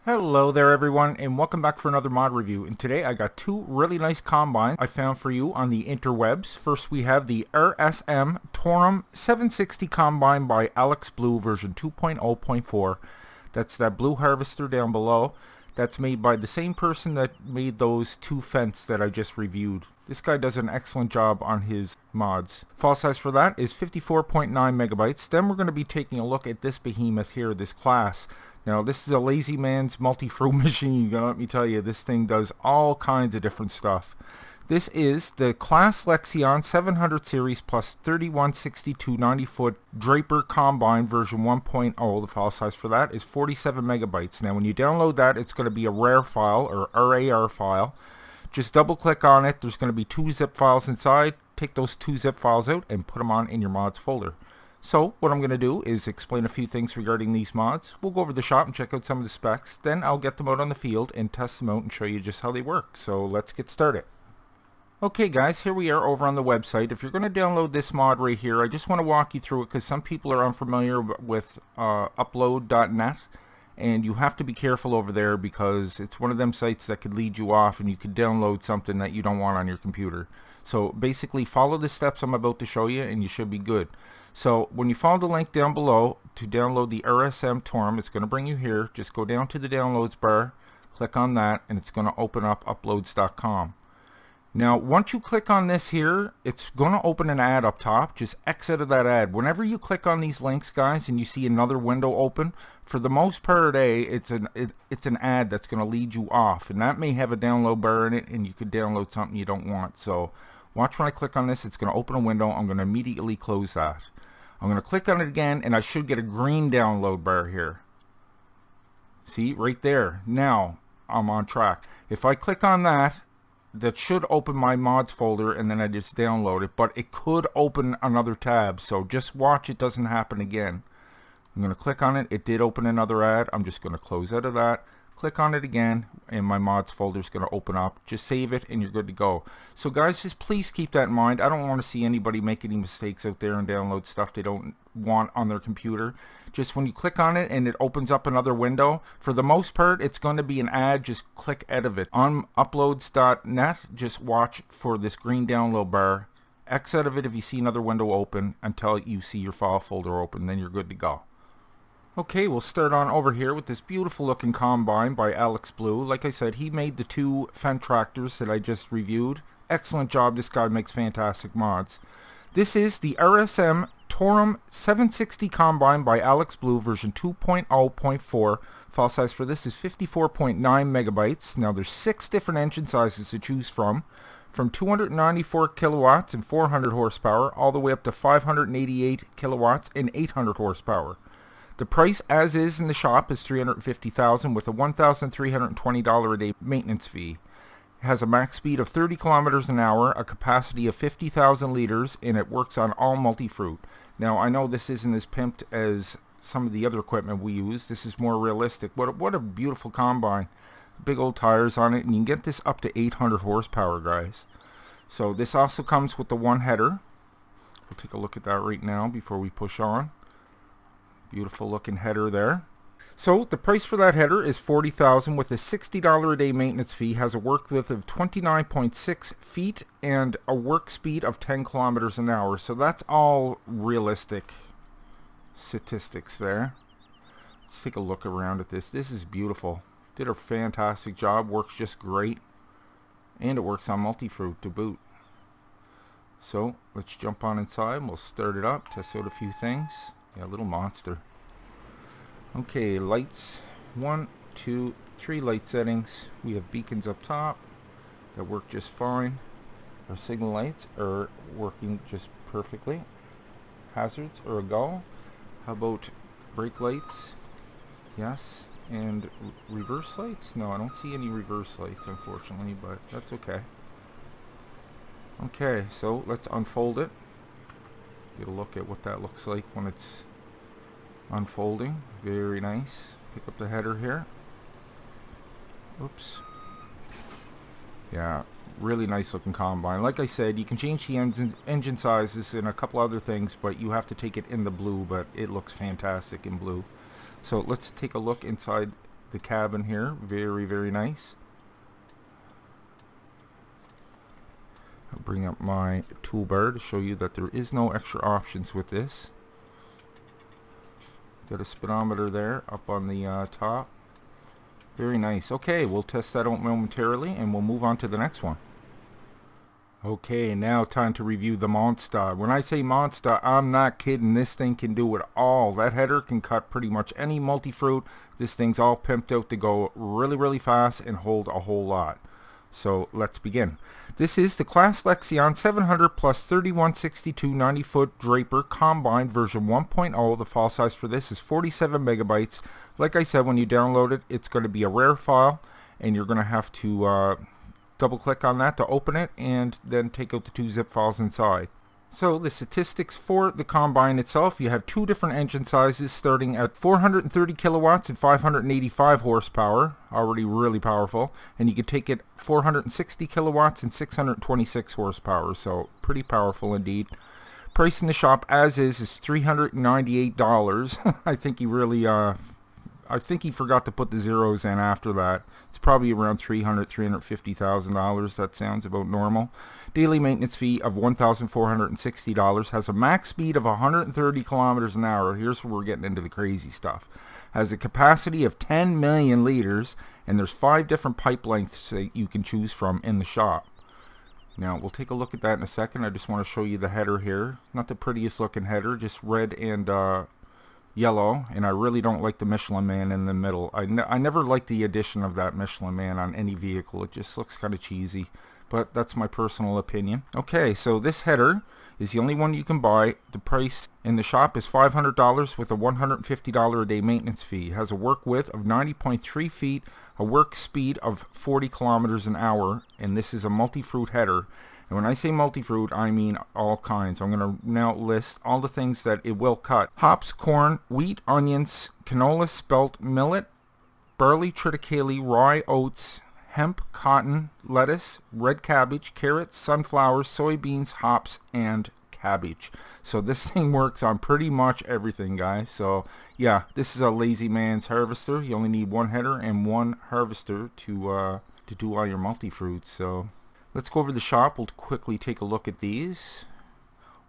Hello there everyone, and welcome back for another mod review. And today I got two really nice combines I found for you on the interwebs. First we have the RSM Torum 760 combine by Alex Blue version 2.0.4. That's that blue harvester down below. That's made by the same person that made those two Fendt that I just reviewed. This guy does an excellent job on his mods. File size for that is 54.9 megabytes. Then we're going to be taking a look at this behemoth here, this class. Now this is a lazy man's multi-fruit machine. Let me tell you, this thing does all kinds of different stuff. This is the Class Lexion 700 series plus 3162 90-foot Draper Combine version 1.0. The file size for that is 47 megabytes. Now when you download that, it's going to be a RAR file or RAR file. Just double click on it. There's going to be two zip files inside. Take those two zip files out and put them on in your mods folder. So what I'm going to do is explain a few things regarding these mods. We'll go over the shop and check out some of the specs. Then I'll get them out on the field and test them out and show you just how they work. So let's get started. Okay guys, here we are over on the website. If you're going to download this mod right here, I just want to walk you through it because some people are unfamiliar with upload.net. And you have to be careful over there because it's one of them sites that could lead you off and you could download something that you don't want on your computer. So basically follow the steps I'm about to show you and you should be good. So when you follow the link down below to download the RSM Torum, it's going to bring you here. Just go down to the downloads bar, click on that, and it's going to open up uploads.com. Now once you click on this here, it's going to open an ad up top. Just exit of that ad. Whenever you click on these links guys and you see another window open, for the most part it's an ad that's going to lead you off, and that may have a download bar in it and you could download something you don't want. So watch when I click on this, it's going to open a window. I'm going to immediately close that. I'm going to click on it again and I should get a green download bar here. See right there. Now I'm on track. If I click on that, that should open my mods folder and then I just download it, but it could open another tab, so just watch it doesn't happen again. I'm going to click on it. It did open another ad. I'm just going to close out of that, click on it again, and my mods folder is going to open up. Just save it and you're good to go. So guys, just please keep that in mind. I don't want to see anybody make any mistakes out there and download stuff they don't want on their computer. Just when you click on it and it opens up another window, for the most part it's going to be an ad. Just click out of it. On uploads.net, just watch for this green download bar. Exit of it if you see another window open until you see your file folder open, then you're good to go. Okay, we'll start on over here with this beautiful looking combine by Alex Blue. Like I said, he made the two Fendt tractors that I just reviewed. Excellent job. This guy makes fantastic mods. This is the RSM Torum 760 combine by Alex Blue version 2.0.4. File size for this is 54.9 megabytes. Now there's 6 different engine sizes to choose from 294 kilowatts and 400 horsepower all the way up to 588 kilowatts and 800 horsepower. The price as is in the shop is $350,000 with a $1,320 a day maintenance fee. It has a max speed of 30 kilometers an hour, a capacity of 50,000 liters, and it works on all multi-fruit. Now I know this isn't as pimped as some of the other equipment we use. This is more realistic. What a beautiful combine. Big old tires on it, and you can get this up to 800 horsepower guys. So this also comes with the one header. We'll take a look at that right now before we push on. Beautiful looking header there. So the price for that header is $40,000 with a $60 a day maintenance fee. Has a work width of 29.6 feet and a work speed of 10 kilometers an hour. So that's all realistic statistics there. Let's take a look around at this. This is beautiful. Did a fantastic job. Works just great. And it works on multi-fruit to boot. So let's jump on inside and we'll start it up, test out a few things. Yeah, little monster. Okay, lights. 1, 2, 3 light settings. We have beacons up top that work just fine. Our signal lights are working just perfectly. Hazards are a go. How about brake lights? Yes. And reverse lights? No, I don't see any reverse lights unfortunately, but that's okay. Okay, so let's unfold it. Get a look at what that looks like when it's unfolding. Very nice. Pick up the header here. Oops. Yeah, really nice looking combine. Like I said, you can change the engine sizes and a couple other things, but you have to take it in the blue, but it looks fantastic in blue. So let's take a look inside the cabin here. Very, very nice. I'll bring up my toolbar to show you that there is no extra options with this. Got a speedometer there up on the top. Very nice. Okay, we'll test that out momentarily and we'll move on to the next one. Okay, now time to review the Monster. When I say Monster, I'm not kidding. This thing can do it all. That header can cut pretty much any multi-fruit. This thing's all pimped out to go really, really fast and hold a whole lot. So let's begin. This is the Class Lexion 700 plus 3162 90-foot Draper Combine version 1.0. The file size for this is 47 megabytes. Like I said, when you download it, it's going to be a RAR file, and you're going to have to double click on that to open it and then take out the 2 zip files inside. So the statistics for the Combine itself, you have 2 different engine sizes starting at 430 kilowatts and 585 horsepower, already really powerful, and you can take it 460 kilowatts and 626 horsepower, so pretty powerful indeed. Price in the shop as is $398. I think he really I think he forgot to put the zeros in after that. It's probably around $350,000. That sounds about normal. Daily maintenance fee of $1,460. Has a max speed of 130 kilometers an hour. Here's where we're getting into the crazy stuff. Has a capacity of 10 million liters, and there's 5 different pipe lengths that you can choose from in the shop. Now, we'll take a look at that in a second. I just want to show you the header here. Not the prettiest looking header, just red and yellow, and I really don't like the Michelin Man in the middle. I never liked the addition of that Michelin Man on any vehicle. It just looks kind of cheesy, but that's my personal opinion. Okay, so this header is the only one you can buy. The price in the shop is $500 with a $150 a day maintenance fee. It has a work width of 90.3 feet, a work speed of 40 kilometers an hour, and this is a multi-fruit header. And when I say multi-fruit, I mean all kinds. I'm going to now list all the things that it will cut. Hops, corn, wheat, onions, canola, spelt, millet, barley, triticale, rye, oats, hemp, cotton, lettuce, red cabbage, carrots, sunflowers, soybeans, hops, and cabbage. So this thing works on pretty much everything, guys. So yeah, this is a lazy man's harvester. You only need 1 header and 1 harvester to do all your multi-fruits. So let's go over the shop. We'll quickly take a look at these.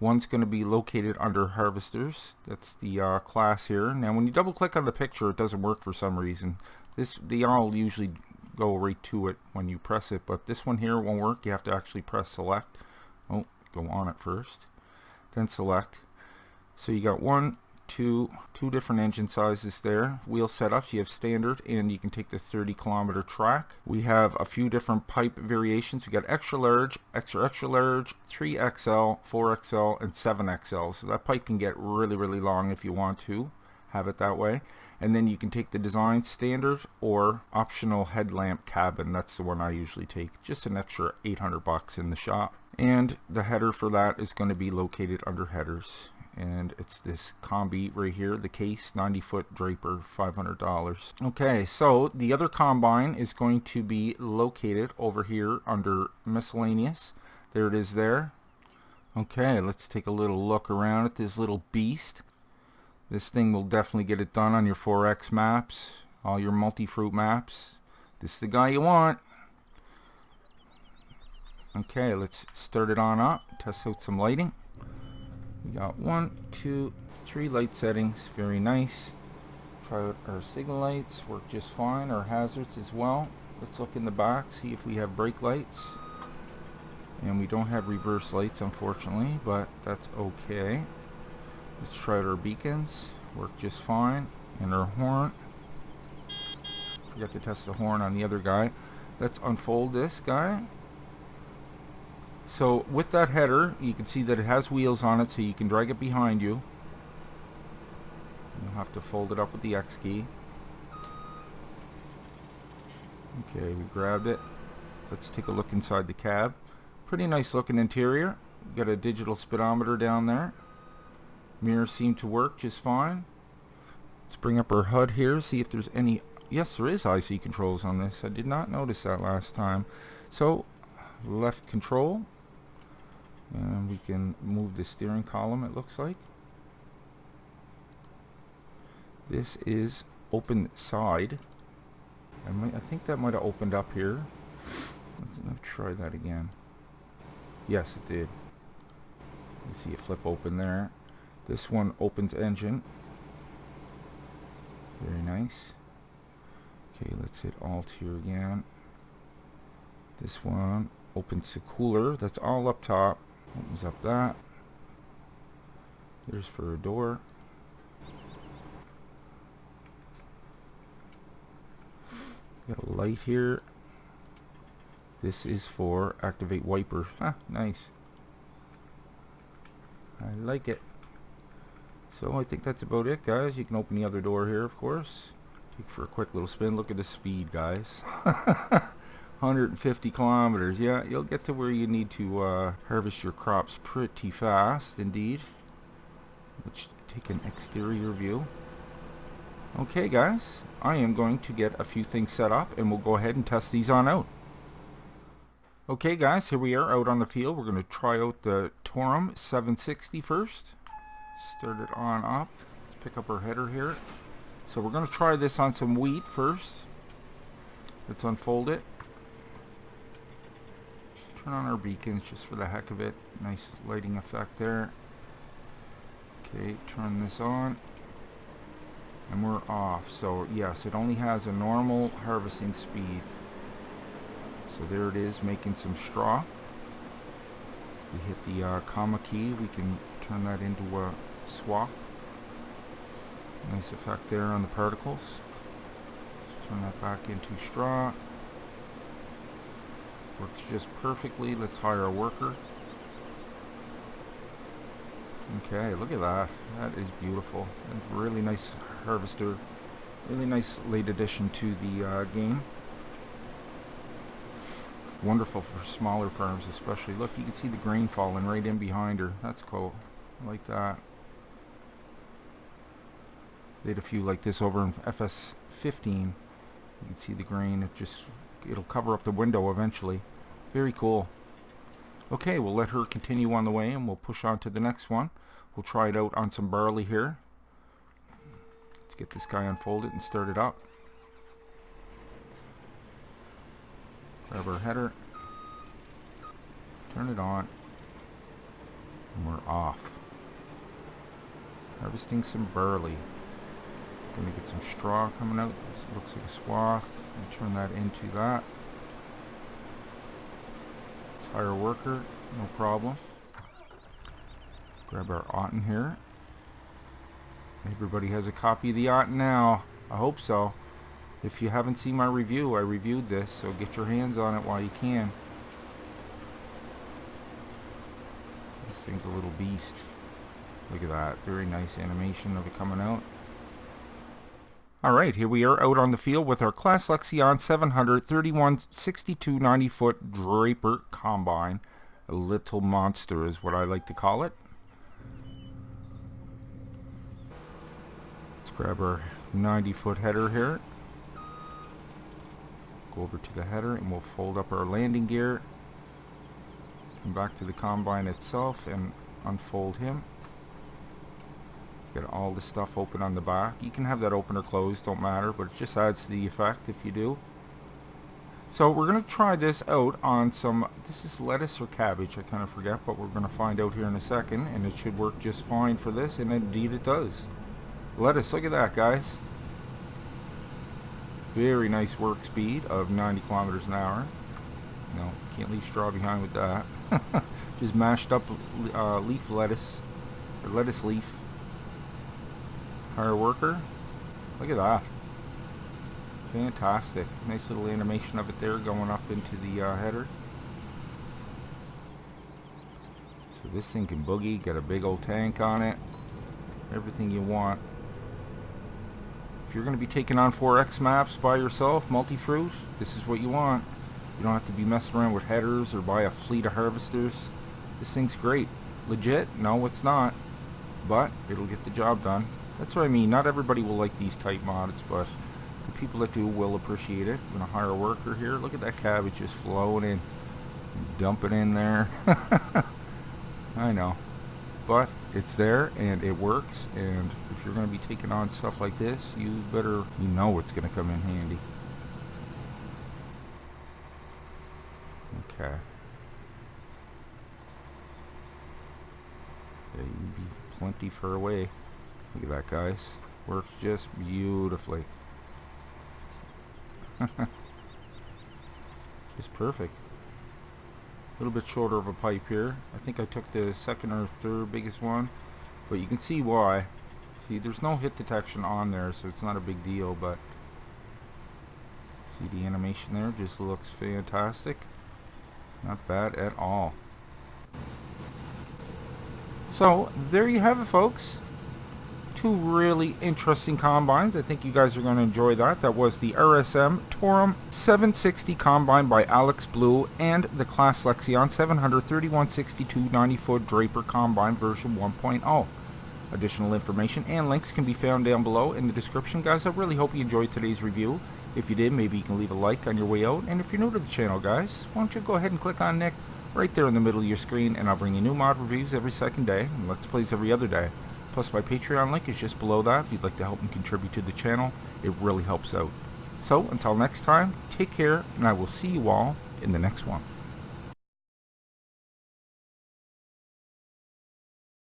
One's going to be located under harvesters. That's the class here. Now when you double click on the picture, it doesn't work for some reason. They all usually go right to it when you press it, but this one here won't work. You have to actually press select. Oh, go on it first, then select. So you got two different engine sizes there. Wheel setups, you have standard, and you can take the 30 kilometer track. We have a few different pipe variations. We got extra large, extra large, 3XL, 4XL, and 7XL. So that pipe can get really, really long if you want to have it that way. And then you can take the design standard or optional headlamp cabin. That's the one I usually take. Just an extra $800 in the shop. And the header for that is going to be located under headers. And it's this combi right here, the case, 90-foot Draper, $500. Okay, so the other combine is going to be located over here under miscellaneous. There it is there. Okay, let's take a little look around at this little beast. This thing will definitely get it done on your 4X maps, all your multi-fruit maps. This is the guy you want. Okay, let's start it on up, test out some lighting. We got 1, 2, 3 light settings, very nice. Try out our signal lights, work just fine, our hazards as well. Let's look in the back, see if we have brake lights. And we don't have reverse lights, unfortunately, but that's okay. Let's try out our beacons, work just fine. And our horn, forgot to test the horn on the other guy. Let's unfold this guy. So with that header, you can see that it has wheels on it, so you can drag it behind you. You'll have to fold it up with the X key. Okay, we grabbed it. Let's take a look inside the cab. Pretty nice looking interior. Got a digital speedometer down there. Mirrors seem to work just fine. Let's bring up our HUD here, see if there's any... Yes, there is IC controls on this. I did not notice that last time. So, left control. And we can move the steering column, it looks like. This is open side. I think that might have opened up here. Let's try that again. Yes, it did. You see it flip open there. This one opens engine. Very nice. Okay, let's hit Alt here again. This one opens the cooler. That's all up top. Opens up that. There's for a door. Got a light here. This is for activate wiper. Ah, nice. I like it. So I think that's about it, guys. You can open the other door here, of course. Take for a quick little spin. Look at the speed, guys. 150 kilometers. Yeah, you'll get to where you need to harvest your crops pretty fast indeed. Let's take an exterior view. Okay, guys. I am going to get a few things set up and we'll go ahead and test these on out. Okay, guys, here we are out on the field. We're going to try out the Torum 760 first. Start it on up. Let's pick up our header here. So we're going to try this on some wheat first. Let's unfold it. Turn on our beacons just for the heck of it. Nice lighting effect there. Okay, turn this on. And we're off. So yes, it only has a normal harvesting speed. So there it is, making some straw. We hit the comma key, we can turn that into a swath. Nice effect there on the particles. Let's turn that back into straw. Works just perfectly. Let's hire a worker. Okay, look at that. That is beautiful. And really nice harvester. Really nice late addition to the game. Wonderful for smaller farms especially. Look, you can see the grain falling right in behind her. That's cool. I like that. They had a few like this over in FS15. You can see the grain. It'll cover up the window eventually. Very cool. Okay, we'll let her continue on the way and we'll push on to the next one. We'll try it out on some barley here. Let's get this guy unfolded and start it up. Grab our header. Turn it on. And we're off. Harvesting some barley. Gonna get some straw coming out. This looks like a swath. And turn that into that. Let's hire a worker. No problem. Grab our otten here. Everybody has a copy of the otten now. I hope so. If you haven't seen my review, I reviewed this, so get your hands on it while you can. This thing's a little beast. Look at that. Very nice animation of it coming out. Alright, here we are out on the field with our Class Lexion 700 31 62 90 foot Draper combine. A little monster is what I like to call it. Let's grab our 90 foot header here. Go over to the header and we'll fold up our landing gear. Come back to the combine itself and unfold him. Get all the stuff open on the back. You can have that open or closed, don't matter, but it just adds to the effect if you do. So we're going to try this out on some, this is lettuce or cabbage, I kind of forget, but we're going to find out here in a second, and it should work just fine for this, and indeed it does. Lettuce, look at that, guys. Very nice work speed of 90 kilometers an hour. No, can't leave straw behind with that. Just mashed up leaf lettuce, or lettuce leaf. Hire worker. Look at that. Fantastic. Nice little animation of it there going up into the header. So this thing can boogie, got a big old tank on it. Everything you want. If you're going to be taking on 4X maps by yourself, multi-fruit, this is what you want. You don't have to be messing around with headers or buy a fleet of harvesters. This thing's great. Legit? No, it's not. But it'll get the job done. That's what I mean. Not everybody will like these type mods, but the people that do will appreciate it. I'm going to hire a worker here. Look at that cabbage just flowing in. Dump it in there. I know. But it's there and it works, and if you're going to be taking on stuff like this, you know it's going to come in handy. Okay. Yeah, you can be plenty far away. Look at that, guys. Works just beautifully. Just perfect. A little bit shorter of a pipe here. I think I took the second or third biggest one, but you can see why. See, there's no hit detection on there, so it's not a big deal, but see the animation there? Just looks fantastic. Not bad at all. So, there you have it, folks. Two really interesting combines. I think you guys are going to enjoy that. That was the RSM Torum 760 combine by Alex Blue and the Class Lexion 73162 90-foot Draper combine version 1.0. Additional information and links can be found down below in the description, guys. I really hope you enjoyed today's review. If you did, maybe you can leave a like on your way out. And if you're new to the channel, guys, why don't you go ahead and click on Nick right there in the middle of your screen, and I'll bring you new mod reviews every second day and Let's Plays every other day. Plus, my Patreon link is just below that. If you'd like to help and contribute to the channel, it really helps out. So, until next time, take care, and I will see you all in the next one.